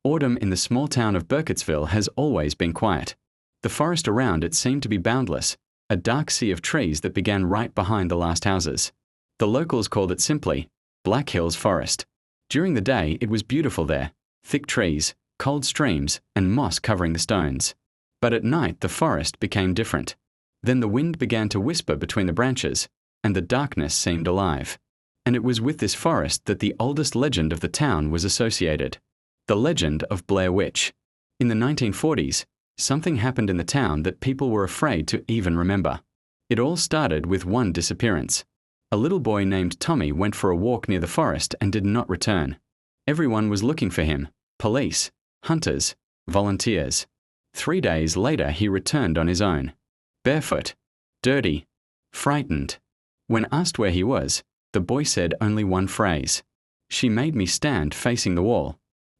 Autumn in the small town of Burkittsville has always been quiet. The forest around it seemed to be boundless, a dark sea of trees that began right behind the last houses. The locals called it simply Black Hills Forest. During the day, it was beautiful there, thick trees, cold streams, and moss covering the stones. But at night, the forest became different. Then the wind began to whisper between the branches, and the darkness seemed alive. And it was with this forest that the oldest legend of the town was associated. The legend of Blair Witch. In the 1940s, something happened in the town that people were afraid to even remember. It all started with one disappearance. A little boy named Tommy went for a walk near the forest and did not return. Everyone was looking for him: police, hunters, volunteers. 3 days later, he returned on his own. Barefoot, dirty, frightened. When asked where he was, the boy said only one phrase: "She made me stand facing the wall."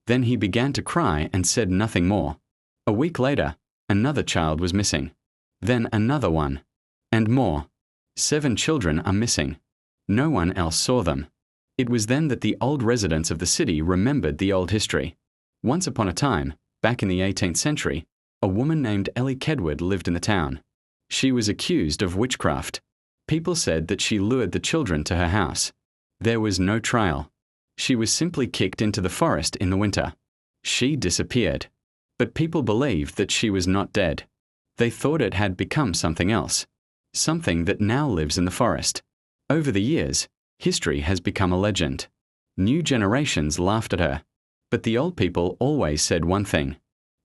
Then he began to cry and said nothing more. A week later, another child was missing. Then another one. And more. 7 children are missing. No one else saw them. It was then that the old residents of the city remembered the old history. Once upon a time, back in the 18th century, a woman named Ellie Kedward lived in the town. She was accused of witchcraft. People said that she lured the children to her house. There was no trial. She was simply kicked into the forest in the winter. She disappeared. But people believed that she was not dead. They thought it had become something else. Something that now lives in the forest. Over the years, history has become a legend. New generations laughed at her. But the old people always said one thing: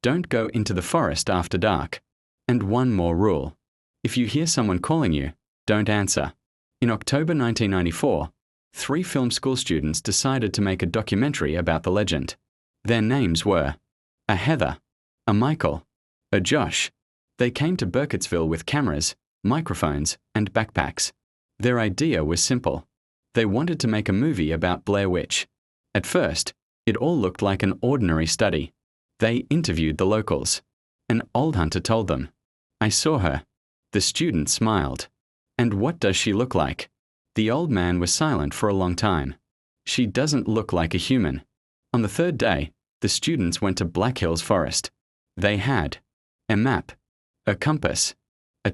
don't go into the forest after dark. And one more rule: if you hear someone calling you, don't answer. In October 1994, 3 film school students decided to make a documentary about the legend. Their names were a Heather, a Michael, a Josh. They came to Burkittsville with cameras, microphones, and backpacks. Their idea was simple. They wanted to make a movie about Blair Witch. At first, it all looked like an ordinary study. They interviewed the locals. An old hunter told them, "I saw her." The student smiled. "And what does she look like?" The old man was silent for a long time. "She doesn't look like a human." On the 3rd day, the students went to Black Hills Forest. They had a map, a compass,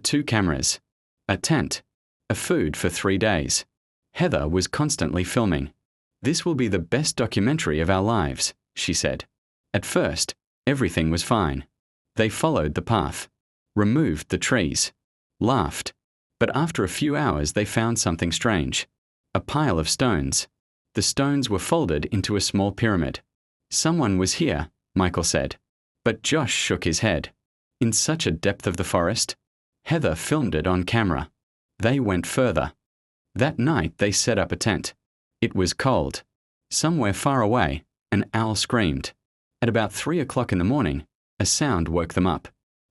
2 cameras, a tent, a food for 3 days. Heather was constantly filming. "This will be the best documentary of our lives," she said. At first, everything was fine. They followed the path, removed the trees, laughed. But after a few hours, they found something strange. A pile of stones. The stones were folded into a small pyramid. "Someone was here," Michael said. But Josh shook his head. In such a depth of the forest? Heather filmed it on camera. They went further. That night, they set up a tent. It was cold. Somewhere far away, an owl screamed. At about 3 o'clock in the morning, a sound woke them up.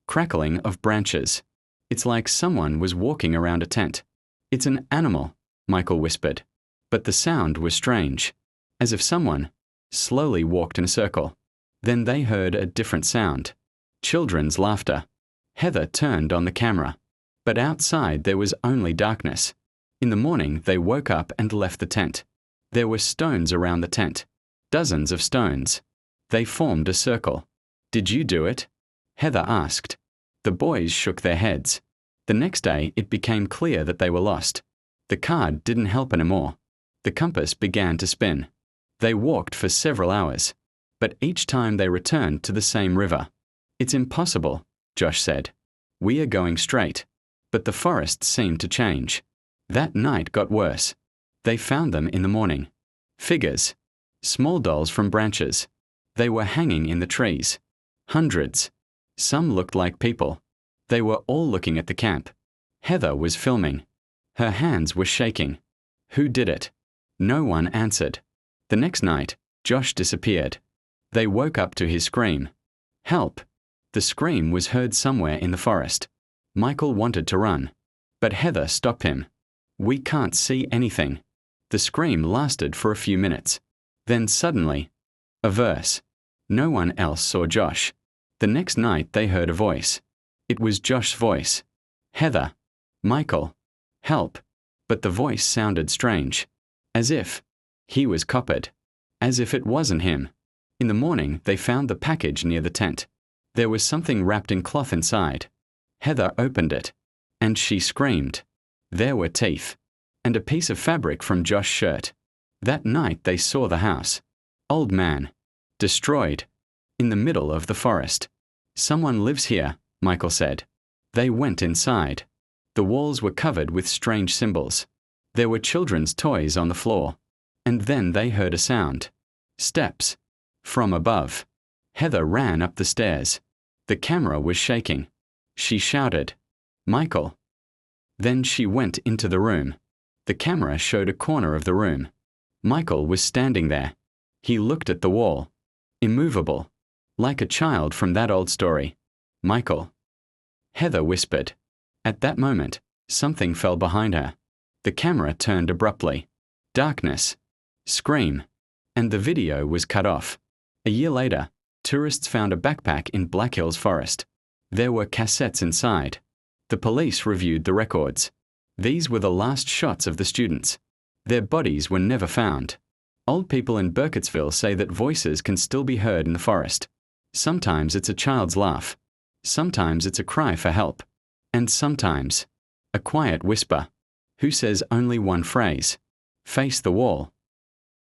Crackling of branches. "It's like someone was walking around a tent." "It's an animal," Michael whispered. But the sound was strange, as if someone slowly walked in a circle. Then they heard a different sound. Children's laughter. Heather turned on the camera. But outside there was only darkness. In the morning they woke up and left the tent. There were stones around the tent. Dozens of stones. They formed a circle. "Did you do it?" Heather asked. The boys shook their heads. The next day, it became clear that they were lost. The card didn't help anymore. The compass began to spin. They walked for several hours. But each time they returned to the same river. "It's impossible," Josh said. "We are going straight." But the forest seemed to change. That night got worse. They found them in the morning. Figures. Small dolls from branches. They were hanging in the trees. Hundreds. Some looked like people. They were all looking at the camp. Heather was filming. Her hands were shaking. Who did it? No one answered. The next night, Josh disappeared. They woke up to his scream. Help! The scream was heard somewhere in the forest. Michael wanted to run. But Heather stopped him. "We can't see anything." The scream lasted for a few minutes. Then suddenly, a verse. No one else saw Josh. The next night they heard a voice. It was Josh's voice. "Heather. Michael. Help." But the voice sounded strange. As if he was copied. As if it wasn't him. In the morning, they found the package near the tent. There was something wrapped in cloth inside. Heather opened it, and she screamed. There were teeth, and a piece of fabric from Josh's shirt. That night they saw the house. Old man. Destroyed. In the middle of the forest. Someone lives here, Michael said. They went inside. The walls were covered with strange symbols. There were children's toys on the floor. And then they heard a sound. Steps. From above. Heather ran up the stairs. The camera was shaking. She shouted, "Michael." Then she went into the room. The camera showed a corner of the room. Michael was standing there. He looked at the wall. Immovable. Like a child from that old story. Michael. Heather whispered. At that moment, something fell behind her. The camera turned abruptly. Darkness. Scream. And the video was cut off. A year later, tourists found a backpack in Black Hills Forest. There were cassettes inside. The police reviewed the records. These were the last shots of the students. Their bodies were never found. Old people in Burkittsville say that voices can still be heard in the forest. Sometimes it's a child's laugh. Sometimes it's a cry for help. And sometimes, a quiet whisper, who says only one phrase, "Face the wall."